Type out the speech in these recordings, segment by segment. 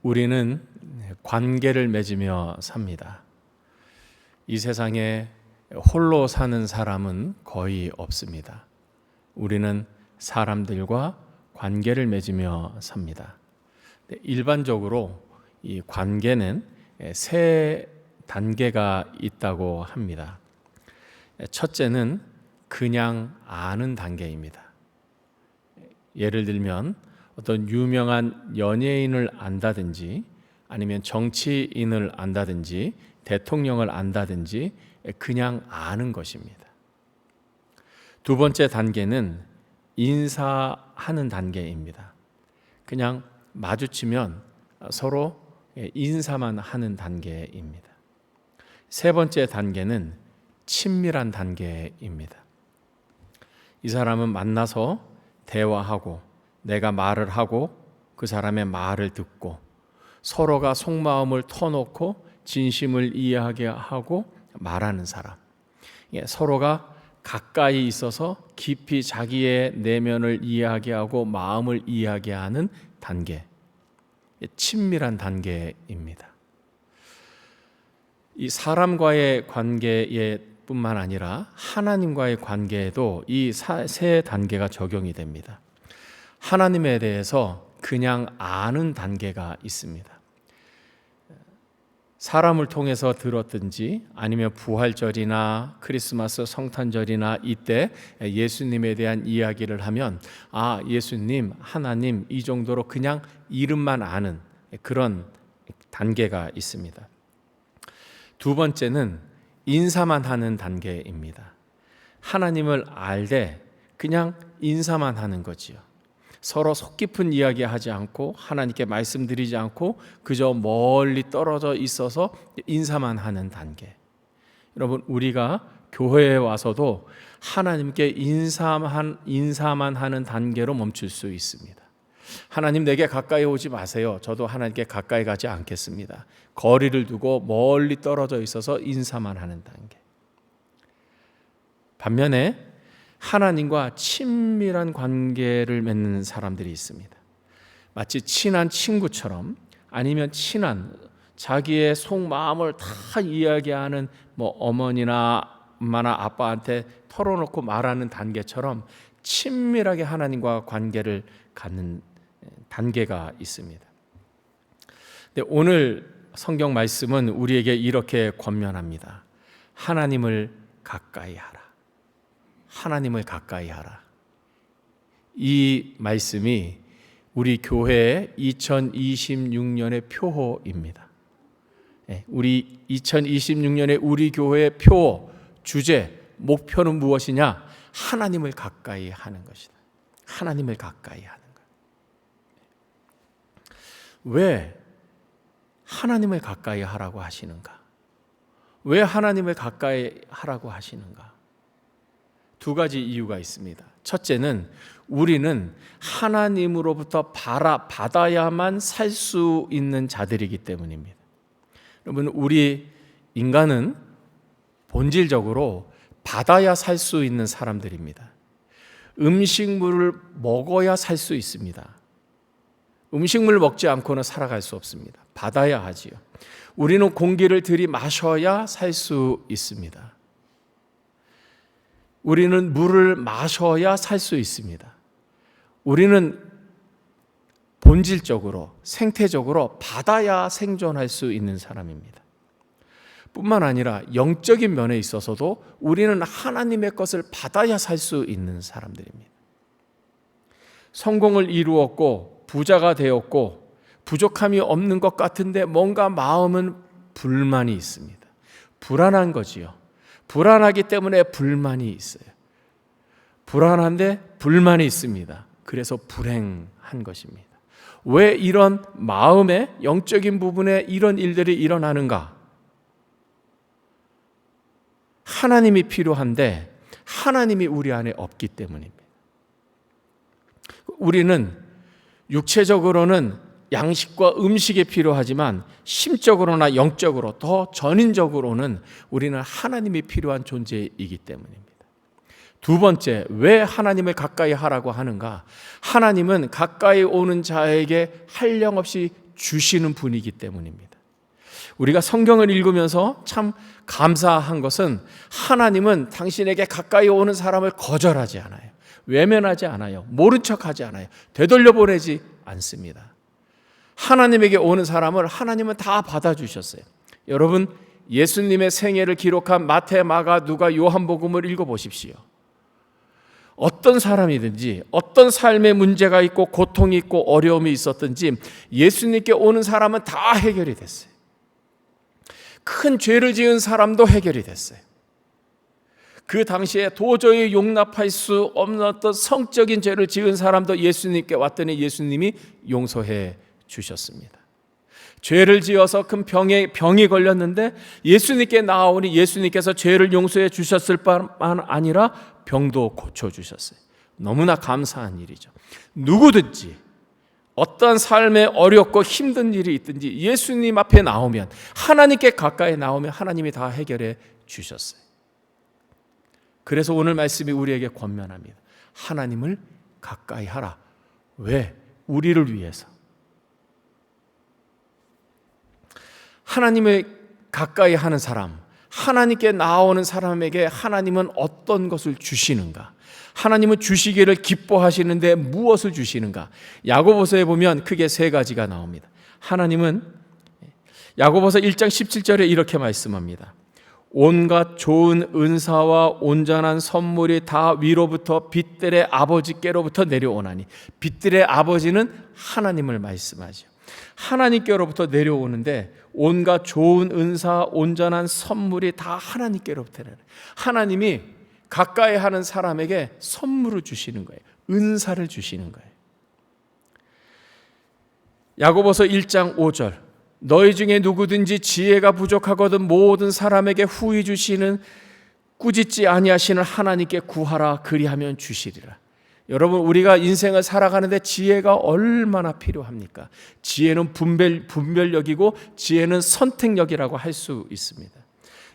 우리는 관계를 맺으며 삽니다. 이 세상에 홀로 사는 사람은 거의 없습니다. 우리는 사람들과 관계를 맺으며 삽니다. 일반적으로 이 관계는 세 단계가 있다고 합니다. 첫째는 그냥 아는 단계입니다. 예를 들면 어떤 유명한 연예인을 안다든지 아니면 정치인을 안다든지 대통령을 안다든지 그냥 아는 것입니다. 두 번째 단계는 인사하는 단계입니다. 그냥 마주치면 서로 인사만 하는 단계입니다. 세 번째 단계는 친밀한 단계입니다. 이 사람은 만나서 대화하고 내가 말을 하고 그 사람의 말을 듣고 서로가 속마음을 터놓고 진심을 이해하게 하고 말하는 사람. 서로가 가까이 있어서 깊이 자기의 내면을 이해하게 하고 마음을 이해하게 하는 단계. 친밀한 단계입니다. 이 사람과의 관계에 뿐만 아니라 하나님과의 관계에도 이 세 단계가 적용이 됩니다. 하나님에 대해서 그냥 아는 단계가 있습니다. 사람을 통해서 들었든지 아니면 부활절이나 크리스마스 성탄절이나 이때 예수님에 대한 이야기를 하면 예수님, 하나님 이 정도로 그냥 이름만 아는 그런 단계가 있습니다. 두 번째는 인사만 하는 단계입니다. 하나님을 알되 그냥 인사만 하는 거지요. 서로 속 깊은 이야기 하지 않고 하나님께 말씀드리지 않고 그저 멀리 떨어져 있어서 인사만 하는 단계. 여러분, 우리가 교회에 와서도 하나님께 인사만 하는 단계로 멈출 수 있습니다. 하나님 내게 가까이 오지 마세요. 저도 하나님께 가까이 가지 않겠습니다. 거리를 두고 멀리 떨어져 있어서 인사만 하는 단계. 반면에 하나님과 친밀한 관계를 맺는 사람들이 있습니다. 마치 친한 친구처럼 아니면 친한 자기의 속마음을 다 이야기하는 어머니나 엄마나 아빠한테 털어놓고 말하는 단계처럼 친밀하게 하나님과 관계를 갖는 단계가 있습니다. 근데 오늘 성경 말씀은 우리에게 이렇게 권면합니다. 하나님을 가까이 하라. 하나님을 가까이 하라. 이 말씀이 우리 교회의 2026년의 표호입니다. 우리 2026년의 우리 교회의 표호, 주제, 목표는 무엇이냐? 하나님을 가까이 하는 것이다. 하나님을 가까이 하는 것. 왜 하나님을 가까이 하라고 하시는가? 왜 하나님을 가까이 하라고 하시는가? 두 가지 이유가 있습니다. 첫째는 우리는 하나님으로부터 받아야만 살 수 있는 자들이기 때문입니다. 여러분, 우리 인간은 본질적으로 받아야 살 수 있는 사람들입니다. 음식물을 먹어야 살 수 있습니다. 음식물을 먹지 않고는 살아갈 수 없습니다. 받아야 하지요. 우리는 공기를 들이마셔야 살 수 있습니다. 우리는 물을 마셔야 살 수 있습니다. 우리는 본질적으로, 생태적으로 받아야 생존할 수 있는 사람입니다. 뿐만 아니라 영적인 면에 있어서도 우리는 하나님의 것을 받아야 살 수 있는 사람들입니다. 성공을 이루었고 부자가 되었고 부족함이 없는 것 같은데 뭔가 마음은 불만이 있습니다. 불안한 거지요. 불안하기 때문에 불만이 있어요. 불안한데 불만이 있습니다. 그래서 불행한 것입니다. 왜 이런 마음의 영적인 부분에 이런 일들이 일어나는가? 하나님이 필요한데 하나님이 우리 안에 없기 때문입니다. 우리는 육체적으로는 양식과 음식이 필요하지만 심적으로나 영적으로 더 전인적으로는 우리는 하나님이 필요한 존재이기 때문입니다. 두 번째, 왜 하나님을 가까이 하라고 하는가? 하나님은 가까이 오는 자에게 한량없이 주시는 분이기 때문입니다. 우리가 성경을 읽으면서 참 감사한 것은 하나님은 당신에게 가까이 오는 사람을 거절하지 않아요. 외면하지 않아요. 모른 척하지 않아요. 되돌려보내지 않습니다. 하나님에게 오는 사람을 하나님은 다 받아주셨어요. 여러분, 예수님의 생애를 기록한 마태, 마가, 누가, 요한복음을 읽어보십시오. 어떤 사람이든지 어떤 삶에 문제가 있고 고통이 있고 어려움이 있었든지 예수님께 오는 사람은 다 해결이 됐어요. 큰 죄를 지은 사람도 해결이 됐어요. 그 당시에 도저히 용납할 수 없는 어떤 성적인 죄를 지은 사람도 예수님께 왔더니 예수님이 용서해 주셨습니다. 죄를 지어서 큰 병이 걸렸는데 예수님께 나아오니 예수님께서 죄를 용서해 주셨을 뿐만 아니라 병도 고쳐주셨어요. 너무나 감사한 일이죠. 누구든지 어떤 삶에 어렵고 힘든 일이 있든지 예수님 앞에 나오면, 하나님께 가까이 나오면 하나님이 다 해결해 주셨어요. 그래서 오늘 말씀이 우리에게 권면합니다. 하나님을 가까이 하라. 왜? 우리를 위해서. 하나님을 가까이 하는 사람, 하나님께 나오는 사람에게 하나님은 어떤 것을 주시는가? 하나님은 주시기를 기뻐하시는데 무엇을 주시는가? 야고보서에 보면 크게 세 가지가 나옵니다. 하나님은 야고보서 1장 17절에 이렇게 말씀합니다. 온갖 좋은 은사와 온전한 선물이 다 위로부터 빛들의 아버지께로부터 내려오나니, 빛들의 아버지는 하나님을 말씀하죠. 하나님께로부터 내려오는데 온갖 좋은 은사, 온전한 선물이 다 하나님께로부터 내려오는, 하나님이 가까이 하는 사람에게 선물을 주시는 거예요. 은사를 주시는 거예요. 야고보서 1장 5절, 너희 중에 누구든지 지혜가 부족하거든 모든 사람에게 후히 주시는 꾸짖지 아니하시는 하나님께 구하라, 그리하면 주시리라. 여러분, 우리가 인생을 살아가는데 지혜가 얼마나 필요합니까? 지혜는 분별력이고 지혜는 선택력이라고 할 수 있습니다.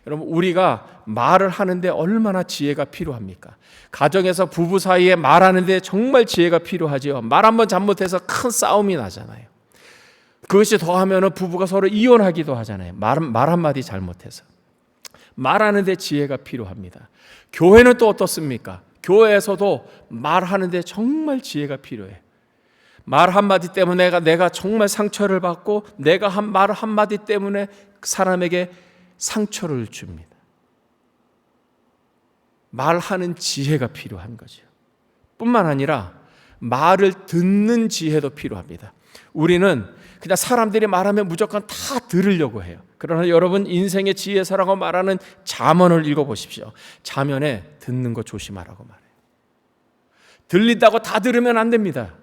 여러분, 우리가 말을 하는데 얼마나 지혜가 필요합니까? 가정에서 부부 사이에 말하는데 정말 지혜가 필요하죠. 말 한번 잘못해서 큰 싸움이 나잖아요. 그것이 더하면 부부가 서로 이혼하기도 하잖아요. 말 한마디 잘못해서. 말하는데 지혜가 필요합니다. 교회는 또 어떻습니까? 교회에서도 말하는데 정말 지혜가 필요해. 말 한마디 때문에 내가 정말 상처를 받고, 내가 한 말 한마디 때문에 사람에게 상처를 줍니다. 말하는 지혜가 필요한 거죠. 뿐만 아니라 말을 듣는 지혜도 필요합니다. 우리는 그냥 사람들이 말하면 무조건 다 들으려고 해요. 그러나 여러분, 인생의 지혜서라고 말하는 잠언을 읽어보십시오. 잠언에 듣는 거 조심하라고 말해요. 들린다고 다 들으면 안 됩니다.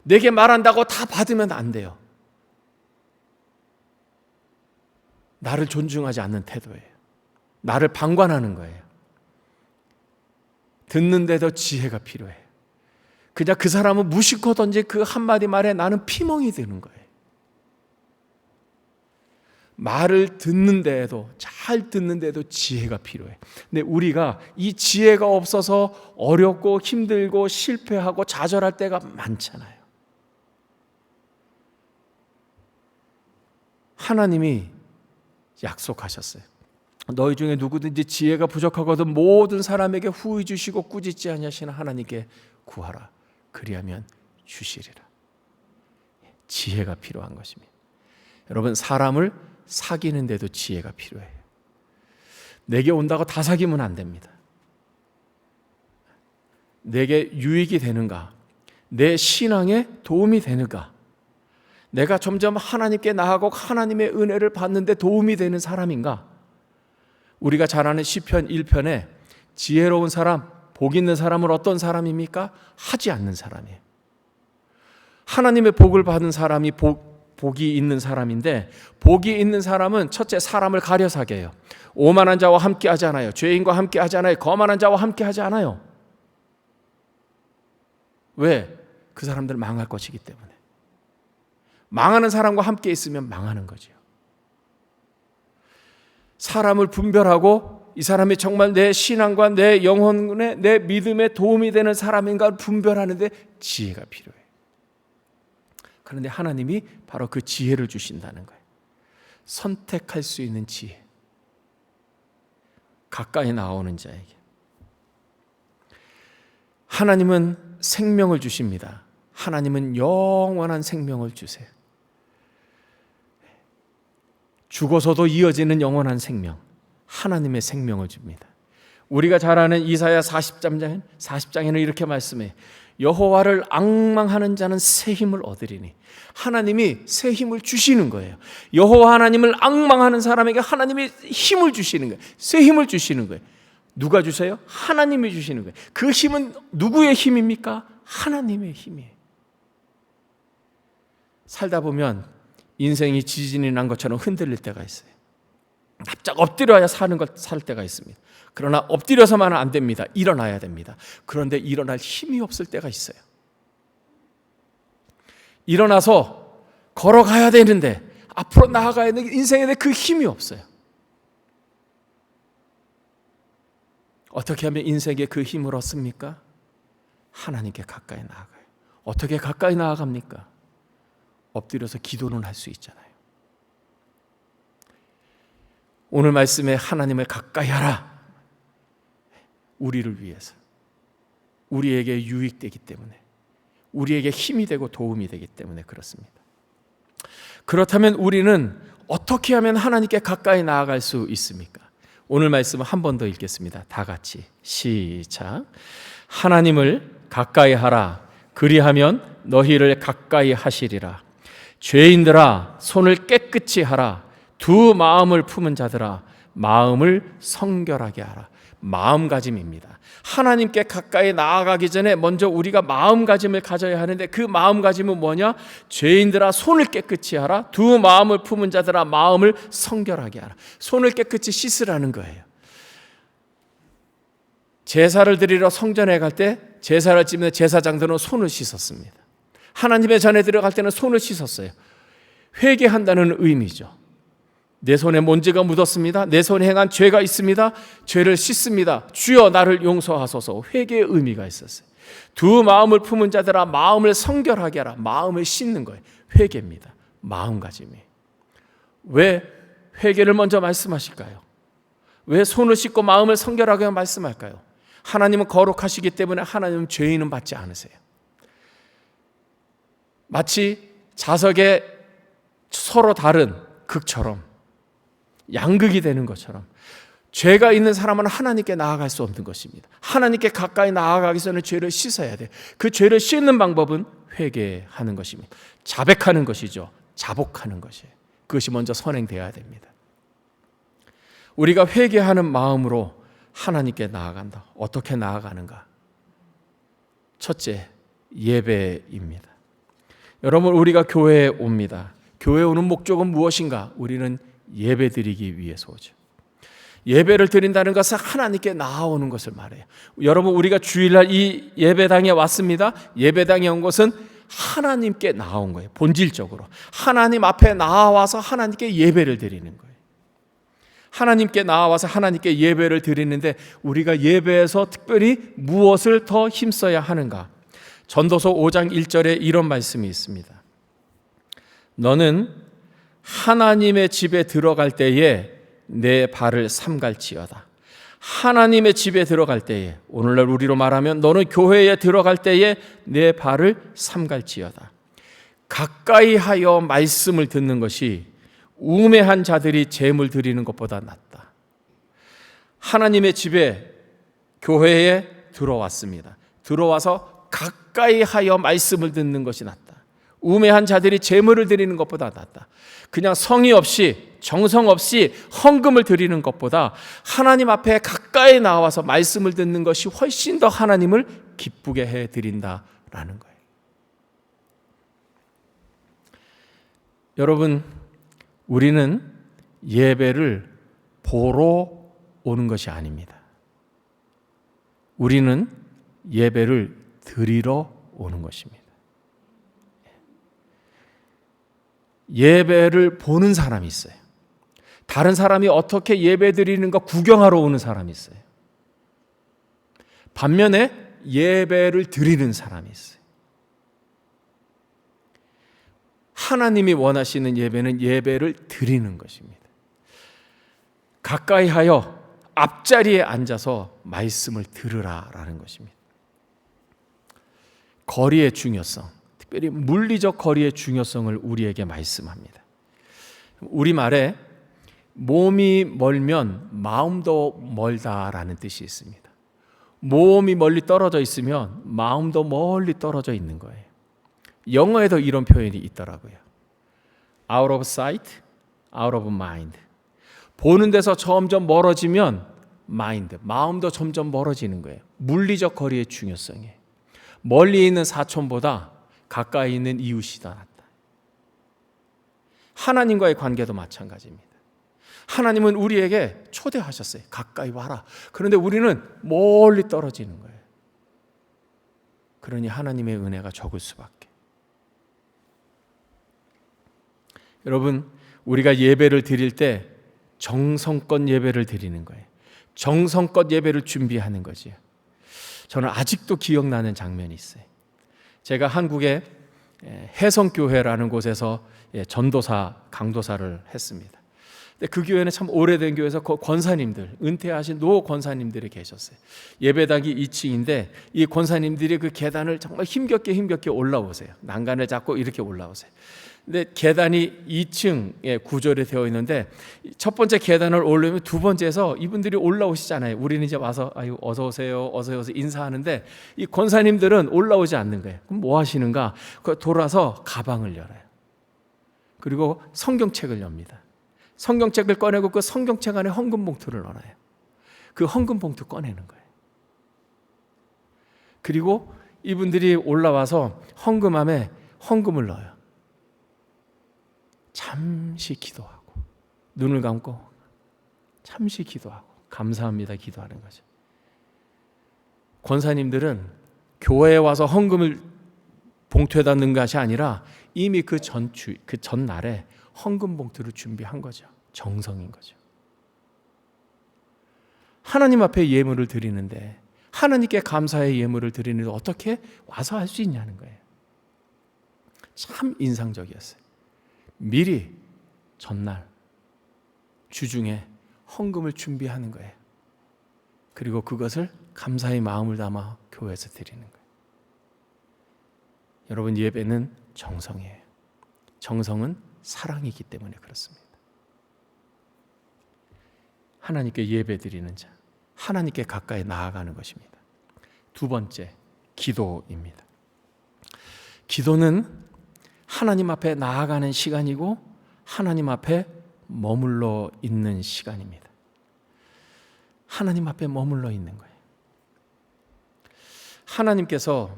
내게 말한다고 다 받으면 안 돼요. 나를 존중하지 않는 태도예요. 나를 방관하는 거예요. 듣는데도 지혜가 필요해요. 그냥 그 사람은 무심코 던진 그 한마디 말에 나는 피멍이 드는 거예요. 말을 듣는데도, 잘 듣는데도 지혜가 필요해. 근데 우리가 이 지혜가 없어서 어렵고 힘들고 실패하고 좌절할 때가 많잖아요. 하나님이 약속하셨어요. 너희 중에 누구든지 지혜가 부족하거든 모든 사람에게 후히 주시고 꾸짖지 아니하시는 하나님께 구하라, 그리하면 주시리라. 지혜가 필요한 것입니다. 여러분, 사람을 사귀는데도 지혜가 필요해요. 내게 온다고 다 사귀면 안 됩니다. 내게 유익이 되는가? 내 신앙에 도움이 되는가? 내가 점점 하나님께 나아가고 하나님의 은혜를 받는데 도움이 되는 사람인가? 우리가 잘 아는 시편 1편에 지혜로운 사람, 복 있는 사람은 어떤 사람입니까? 하지 않는 사람이에요. 하나님의 복을 받은 사람이 복이 있는 사람인데, 복이 있는 사람은 첫째, 사람을 가려서 하게 해요. 오만한 자와 함께 하지 않아요. 죄인과 함께 하지 않아요. 거만한 자와 함께 하지 않아요. 왜? 그 사람들 망할 것이기 때문에. 망하는 사람과 함께 있으면 망하는 거죠. 사람을 분별하고 이 사람이 정말 내 신앙과 내 영혼에, 내 믿음에 도움이 되는 사람인가 분별하는데 지혜가 필요해요. 그런데 하나님이 바로 그 지혜를 주신다는 거예요. 선택할 수 있는 지혜. 가까이 나오는 자에게. 하나님은 생명을 주십니다. 하나님은 영원한 생명을 주세요. 죽어서도 이어지는 영원한 생명, 하나님의 생명을 줍니다. 우리가 잘 아는 이사야 40장에는 이렇게 말씀해, 여호와를 앙망하는 자는 새 힘을 얻으리니. 하나님이 새 힘을 주시는 거예요. 여호와 하나님을 앙망하는 사람에게 하나님이 힘을 주시는 거예요. 새 힘을 주시는 거예요. 누가 주세요? 하나님이 주시는 거예요. 그 힘은 누구의 힘입니까? 하나님의 힘이에요. 살다 보면 인생이 지진이 난 것처럼 흔들릴 때가 있어요. 납작 엎드려야 살 때가 있습니다. 그러나 엎드려서만은 안 됩니다. 일어나야 됩니다. 그런데 일어날 힘이 없을 때가 있어요. 일어나서 걸어가야 되는데, 앞으로 나아가야 되는 인생에 그 힘이 없어요. 어떻게 하면 인생에 그 힘을 얻습니까? 하나님께 가까이 나아가요. 어떻게 가까이 나아갑니까? 엎드려서 기도는 할 수 있잖아요. 오늘 말씀에 하나님을 가까이 하라. 우리를 위해서, 우리에게 유익되기 때문에, 우리에게 힘이 되고 도움이 되기 때문에 그렇습니다. 그렇다면 우리는 어떻게 하면 하나님께 가까이 나아갈 수 있습니까? 오늘 말씀을 한 번 더 읽겠습니다. 다 같이 시작. 하나님을 가까이 하라. 그리하면 너희를 가까이 하시리라. 죄인들아, 손을 깨끗이 하라. 두 마음을 품은 자들아, 마음을 성결하게 하라. 마음가짐입니다. 하나님께 가까이 나아가기 전에 먼저 우리가 마음가짐을 가져야 하는데, 그 마음가짐은 뭐냐? 죄인들아, 손을 깨끗이 하라. 두 마음을 품은 자들아, 마음을 성결하게 하라. 손을 깨끗이 씻으라는 거예요. 제사를 드리러 성전에 갈 때 제사를 지면 제사장들은 손을 씻었습니다. 하나님의 전에 들어갈 때는 손을 씻었어요. 회개한다는 의미죠. 내 손에 먼지가 묻었습니다. 내 손에 행한 죄가 있습니다. 죄를 씻습니다. 주여 나를 용서하소서. 회개의 의미가 있었어요. 두 마음을 품은 자들아, 마음을 성결하게 하라. 마음을 씻는 거예요. 회개입니다. 마음가짐이. 왜 회개를 먼저 말씀하실까요? 왜 손을 씻고 마음을 성결하게 말씀할까요? 하나님은 거룩하시기 때문에 하나님은 죄인은 받지 않으세요. 마치 자석에 서로 다른 극처럼, 양극이 되는 것처럼, 죄가 있는 사람은 하나님께 나아갈 수 없는 것입니다. 하나님께 가까이 나아가기 전에 죄를 씻어야 돼요. 그 죄를 씻는 방법은 회개하는 것입니다. 자백하는 것이죠. 자복하는 것이에요. 그것이 먼저 선행되어야 됩니다. 우리가 회개하는 마음으로 하나님께 나아간다. 어떻게 나아가는가? 첫째, 예배입니다. 여러분, 우리가 교회에 옵니다. 교회에 오는 목적은 무엇인가? 우리는 예배 드리기 위해서 오죠. 예배를 드린다는 것은 하나님께 나아오는 것을 말해요. 여러분, 우리가 주일날 이 예배당에 왔습니다. 예배당에 온 것은 하나님께 나아온 거예요. 본질적으로 하나님 앞에 나아와서 하나님께 예배를 드리는 거예요. 하나님께 나아와서 하나님께 예배를 드리는데, 우리가 예배에서 특별히 무엇을 더 힘써야 하는가? 전도서 5장 1절에 이런 말씀이 있습니다. 너는 하나님의 집에 들어갈 때에 내 발을 삼갈지어다. 하나님의 집에 들어갈 때에, 오늘날 우리로 말하면 너는 교회에 들어갈 때에 내 발을 삼갈지어다. 가까이 하여 말씀을 듣는 것이 우매한 자들이 제물 드리는 것보다 낫다. 하나님의 집에, 교회에 들어왔습니다. 들어와서 가까이 하여 말씀을 듣는 것이 낫다. 우매한 자들이 제물을 드리는 것보다 낫다. 그냥 성의 없이, 정성 없이 헌금을 드리는 것보다 하나님 앞에 가까이 나와서 말씀을 듣는 것이 훨씬 더 하나님을 기쁘게 해드린다라는 거예요. 여러분, 우리는 예배를 보러 오는 것이 아닙니다. 우리는 예배를 드리러 오는 것입니다. 예배를 보는 사람이 있어요. 다른 사람이 어떻게 예배 드리는 거 구경하러 오는 사람이 있어요. 반면에 예배를 드리는 사람이 있어요. 하나님이 원하시는 예배는 예배를 드리는 것입니다. 가까이 하여 앞자리에 앉아서 말씀을 들으라라는 것입니다. 거리의 중요성, 특별히 물리적 거리의 중요성을 우리에게 말씀합니다. 우리말에 몸이 멀면 마음도 멀다라는 뜻이 있습니다. 몸이 멀리 떨어져 있으면 마음도 멀리 떨어져 있는 거예요. 영어에도 이런 표현이 있더라고요. Out of sight, out of mind. 보는 데서 점점 멀어지면 마인드, 마음도 점점 멀어지는 거예요. 물리적 거리의 중요성이에요. 멀리 있는 사촌보다 가까이 있는 이웃이 더 낫다. 하나님과의 관계도 마찬가지입니다. 하나님은 우리에게 초대하셨어요. 가까이 와라. 그런데 우리는 멀리 떨어지는 거예요. 그러니 하나님의 은혜가 적을 수밖에. 여러분, 우리가 예배를 드릴 때 정성껏 예배를 드리는 거예요. 정성껏 예배를 준비하는 거지요. 저는 아직도 기억나는 장면이 있어요. 제가 한국의 해성교회라는 곳에서 전도사, 강도사를 했습니다. 근데 그 교회는 참 오래된 교회에서 권사님들, 은퇴하신 노 권사님들이 계셨어요. 예배당이 2층인데 이 권사님들이 그 계단을 정말 힘겹게 올라오세요. 난간을 잡고 이렇게 올라오세요. 근데 계단이 2층에 구조로 되어 있는데 첫 번째 계단을 올라오면 두 번째에서 이분들이 올라오시잖아요. 우리는 이제 와서 아유 어서 오세요 인사하는데 이 권사님들은 올라오지 않는 거예요. 그럼 뭐 하시는가? 돌아서 가방을 열어요. 그리고 성경책을 엽니다. 성경책을 꺼내고 그 성경책 안에 헌금 봉투를 넣어요. 그 헌금 봉투 꺼내는 거예요. 그리고 이분들이 올라와서 헌금함에 헌금을 넣어요. 잠시 기도하고 눈을 감고 잠시 기도하고 감사합니다 기도하는 거죠. 권사님들은 교회에 와서 헌금을 봉투에다 넣는 것이 아니라 이미 그 전날에 헌금 봉투를 준비한 거죠. 정성인 거죠. 하나님 앞에 예물을 드리는데 하나님께 감사의 예물을 드리는데 어떻게 와서 할 수 있냐는 거예요. 참 인상적이었어요. 미리 전날 주중에 헌금을 준비하는 거예요. 그리고 그것을 감사의 마음을 담아 교회에서 드리는 거예요. 여러분, 예배는 정성이에요. 정성은 사랑이기 때문에 그렇습니다. 하나님께 예배 드리는 자, 하나님께 가까이 나아가는 것입니다. 두 번째, 기도입니다. 기도는 하나님 앞에 나아가는 시간이고 하나님 앞에 머물러 있는 시간입니다. 하나님 앞에 머물러 있는 거예요. 하나님께서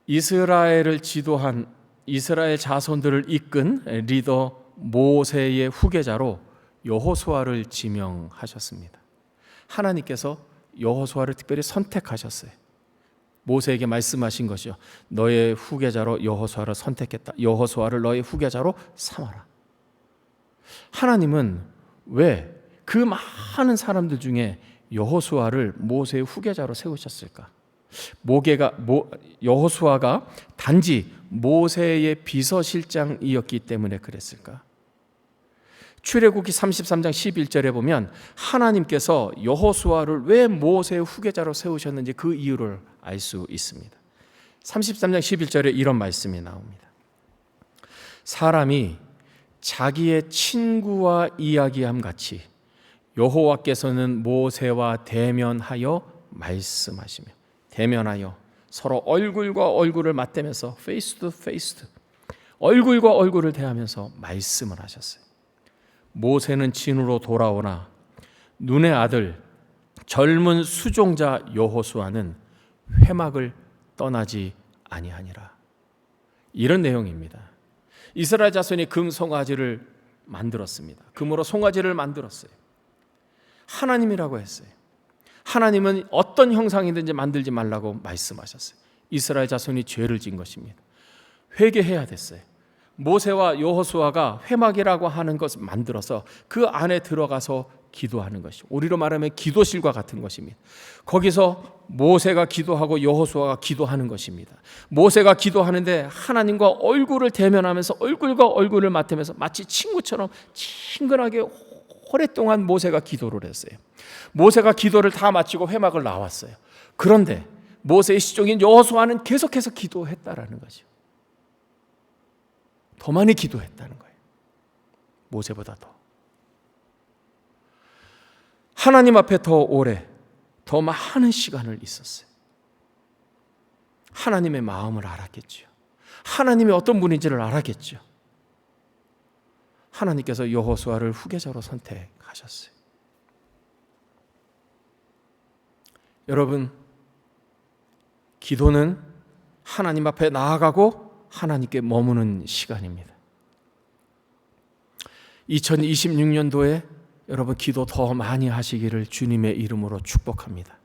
이스라엘을 지도한 이스라엘 자손들을 이끈 리더 모세의 후계자로 여호수아를 지명하셨습니다. 하나님께서 여호수아를 특별히 선택하셨어요. 모세에게 말씀하신 것이요. 너의 후계자로 여호수아를 선택했다. 여호수아를 너의 후계자로 삼아라. 하나님은 왜 그 많은 사람들 중에 여호수아를 모세의 후계자로 세우셨을까? 여호수아가 단지 모세의 비서실장이었기 때문에 그랬을까? 출애굽기 33장 11절에 보면 하나님께서 여호수아를 왜 모세의 후계자로 세우셨는지 그 이유를 알 수 있습니다. 33장 11절에 이런 말씀이 나옵니다. 사람이 자기의 친구와 이야기함 같이 여호와께서는 모세와 대면하여 말씀하시며, 대면하여 서로 얼굴과 얼굴을 맞대면서 페이스 투 페이스, 얼굴과 얼굴을 대하면서 말씀을 하셨어요. 모세는 진으로 돌아오나 눈의 아들 젊은 수종자 여호수아는 회막을 떠나지 아니하니라. 이런 내용입니다. 이스라엘 자손이 금 송아지를 만들었습니다. 금으로 송아지를 만들었어요. 하나님이라고 했어요. 하나님은 어떤 형상이든지 만들지 말라고 말씀하셨어요. 이스라엘 자손이 죄를 지은 것입니다. 회개해야 됐어요. 모세와 여호수아가 회막이라고 하는 것을 만들어서 그 안에 들어가서 기도하는 것이죠. 우리로 말하면 기도실과 같은 것입니다. 거기서 모세가 기도하고 여호수아가 기도하는 것입니다. 모세가 기도하는데 하나님과 얼굴을 대면하면서 얼굴과 얼굴을 맞대면서 마치 친구처럼 친근하게 오랫동안 모세가 기도를 했어요. 모세가 기도를 다 마치고 회막을 나왔어요. 그런데 모세의 시종인 여호수아는 계속해서 기도했다라는 거죠. 더 많이 기도했다는 거예요. 모세보다 더. 하나님 앞에 더 오래, 더 많은 시간을 있었어요. 하나님의 마음을 알았겠죠. 하나님이 어떤 분인지를 알았겠죠. 하나님께서 여호수아를 후계자로 선택하셨어요. 여러분, 기도는 하나님 앞에 나아가고 하나님께 머무는 시간입니다. 2026년도에 여러분 기도 더 많이 하시기를 주님의 이름으로 축복합니다.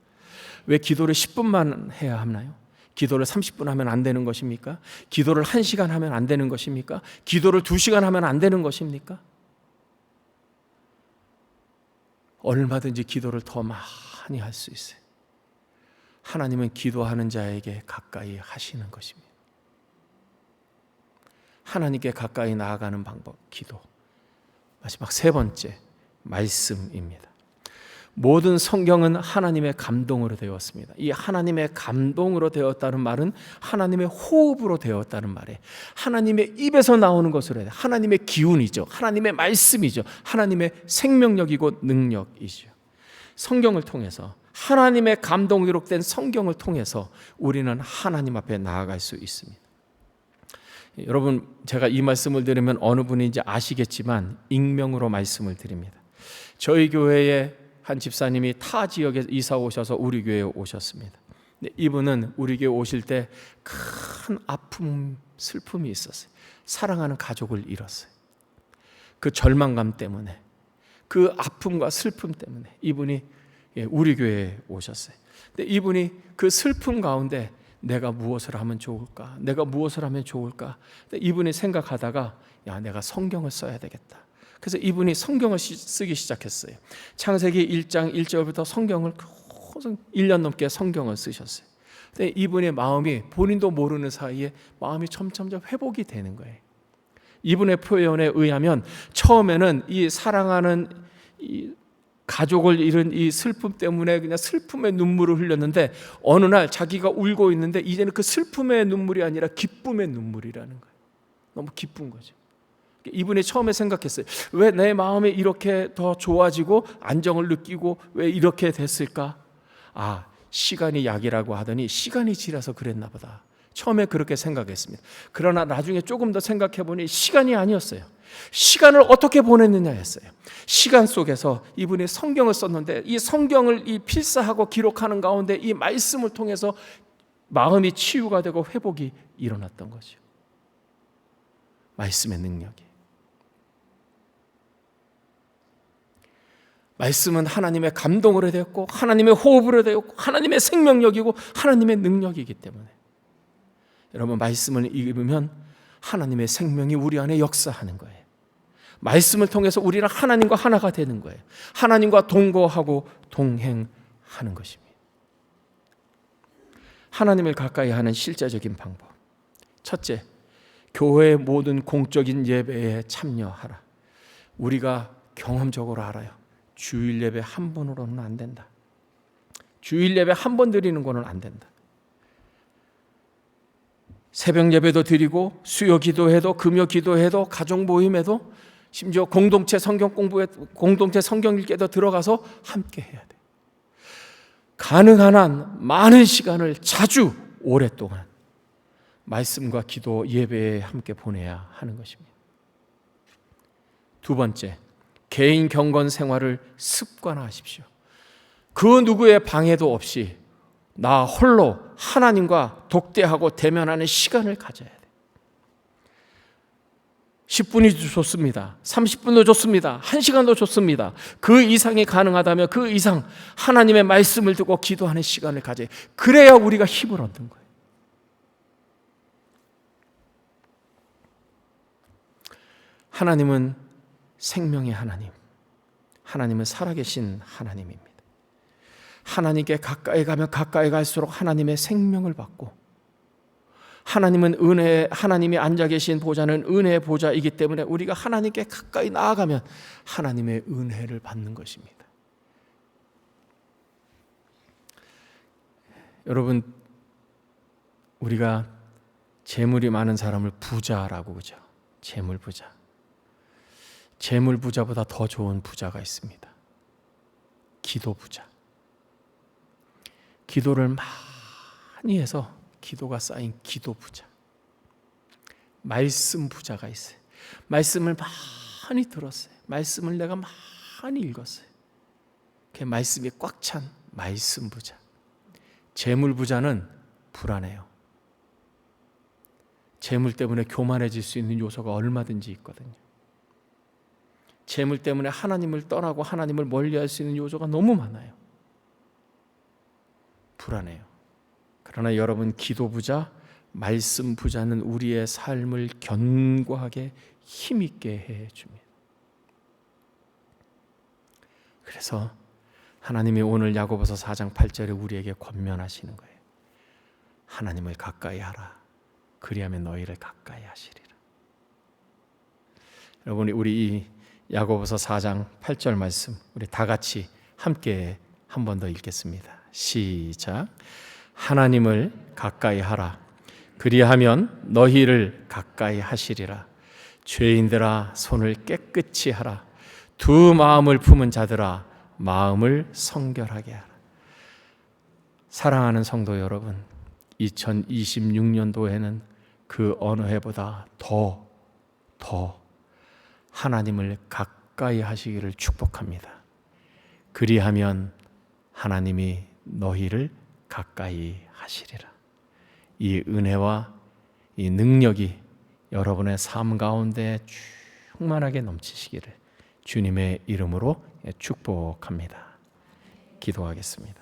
왜 기도를 10분만 해야 하나요? 기도를 30분 하면 안 되는 것입니까? 기도를 1시간 하면 안 되는 것입니까? 기도를 2시간 하면 안 되는 것입니까? 얼마든지 기도를 더 많이 할 수 있어요. 하나님은 기도하는 자에게 가까이 하시는 것입니다. 하나님께 가까이 나아가는 방법, 기도. 마지막 세 번째, 말씀입니다. 모든 성경은 하나님의 감동으로 되었습니다. 이 하나님의 감동으로 되었다는 말은 하나님의 호흡으로 되었다는 말이에요. 하나님의 입에서 나오는 것으로 해요. 하나님의 기운이죠. 하나님의 말씀이죠. 하나님의 생명력이고 능력이죠. 성경을 통해서, 하나님의 감동 기록된 성경을 통해서 우리는 하나님 앞에 나아갈 수 있습니다. 여러분, 제가 이 말씀을 드리면 어느 분인지 아시겠지만 익명으로 말씀을 드립니다. 저희 교회에 한 집사님이 타 지역에 이사 오셔서 우리 교회에 오셨습니다. 이분은 우리 교회 오실 때 큰 아픔, 슬픔이 있었어요. 사랑하는 가족을 잃었어요. 그 절망감 때문에, 그 아픔과 슬픔 때문에 이분이 우리 교회에 오셨어요. 근데 이분이 그 슬픔 가운데 내가 무엇을 하면 좋을까? 내가 무엇을 하면 좋을까? 이분이 생각하다가 내가 성경을 써야 되겠다. 그래서 이분이 성경을 쓰기 시작했어요. 창세기 1장 1절부터 성경을 1년 넘게 성경을 쓰셨어요. 근데 이분의 마음이 본인도 모르는 사이에 마음이 점점점 회복이 되는 거예요. 이분의 표현에 의하면 처음에는 이 사랑하는 이 가족을 잃은 이 슬픔 때문에 그냥 슬픔의 눈물을 흘렸는데 어느 날 자기가 울고 있는데 이제는 그 슬픔의 눈물이 아니라 기쁨의 눈물이라는 거예요. 너무 기쁜 거죠. 이분이 처음에 생각했어요. 왜 내 마음이 이렇게 더 좋아지고 안정을 느끼고 왜 이렇게 됐을까? 시간이 약이라고 하더니 시간이 지나서 그랬나 보다. 처음에 그렇게 생각했습니다. 그러나 나중에 조금 더 생각해 보니 시간이 아니었어요. 시간을 어떻게 보냈느냐 했어요. 시간 속에서 이분이 성경을 썼는데 이 성경을 필사하고 기록하는 가운데 이 말씀을 통해서 마음이 치유가 되고 회복이 일어났던 거죠. 말씀의 능력이. 말씀은 하나님의 감동으로 되었고 하나님의 호흡으로 되었고 하나님의 생명력이고 하나님의 능력이기 때문에 여러분, 말씀을 읽으면 하나님의 생명이 우리 안에 역사하는 거예요. 말씀을 통해서 우리는 하나님과 하나가 되는 거예요. 하나님과 동거하고 동행하는 것입니다. 하나님을 가까이 하는 실제적인 방법. 첫째, 교회의 모든 공적인 예배에 참여하라. 우리가 경험적으로 알아요. 주일 예배 한 번으로는 안 된다. 주일 예배 한 번 드리는 거는 안 된다. 새벽 예배도 드리고 수요 기도해도 금요 기도해도 가족 모임에도 심지어 공동체 성경 공부에 공동체 성경 읽기에도 들어가서 함께 해야 돼. 가능한 한 많은 시간을 자주 오랫동안 말씀과 기도 예배에 함께 보내야 하는 것입니다. 두 번째, 개인 경건 생활을 습관화하십시오. 그 누구의 방해도 없이 나 홀로 하나님과 독대하고 대면하는 시간을 가져야 돼. 10분이 좋습니다. 30분도 좋습니다. 1시간도 좋습니다. 그 이상이 가능하다면 그 이상 하나님의 말씀을 듣고 기도하는 시간을 가져야 돼. 그래야 우리가 힘을 얻는 거예요. 하나님은 생명의 하나님, 하나님은 살아계신 하나님입니다. 하나님께 가까이 가면 가까이 갈수록 하나님의 생명을 받고, 하나님은 하나님이 앉아 계신 보좌는 은혜의 보좌이기 때문에 우리가 하나님께 가까이 나아가면 하나님의 은혜를 받는 것입니다. 여러분, 우리가 재물이 많은 사람을 부자라고 그러죠. 재물 부자. 재물 부자보다 더 좋은 부자가 있습니다. 기도 부자. 기도를 많이 해서 기도가 쌓인 기도 부자. 말씀 부자가 있어요. 말씀을 많이 들었어요. 말씀을 내가 많이 읽었어요. 그 말씀이 꽉 찬 말씀 부자. 재물 부자는 불안해요. 재물 때문에 교만해질 수 있는 요소가 얼마든지 있거든요. 재물 때문에 하나님을 떠나고 하나님을 멀리할 수 있는 요소가 너무 많아요. 불안해요. 그러나 여러분, 기도 부자, 말씀 부자는 우리의 삶을 견고하게 힘있게 해줍니다. 그래서 하나님이 오늘 야고보서 4장 8절에 우리에게 권면하시는 거예요. 하나님을 가까이 하라. 그리하면 너희를 가까이 하시리라. 여러분, 우리 이 야고보서 4장 8절 말씀 우리 다 같이 함께 한 번 더 읽겠습니다. 시작. 하나님을 가까이 하라. 그리하면 너희를 가까이 하시리라. 죄인들아, 손을 깨끗이 하라. 두 마음을 품은 자들아, 마음을 성결하게 하라. 사랑하는 성도 여러분, 2026년도에는 그 어느 해보다 더 하나님을 가까이 하시기를 축복합니다. 그리하면 하나님이 너희를 가까이 하시리라. 이 은혜와 이 능력이 여러분의 삶 가운데 충만하게 넘치시기를 주님의 이름으로 축복합니다. 기도하겠습니다.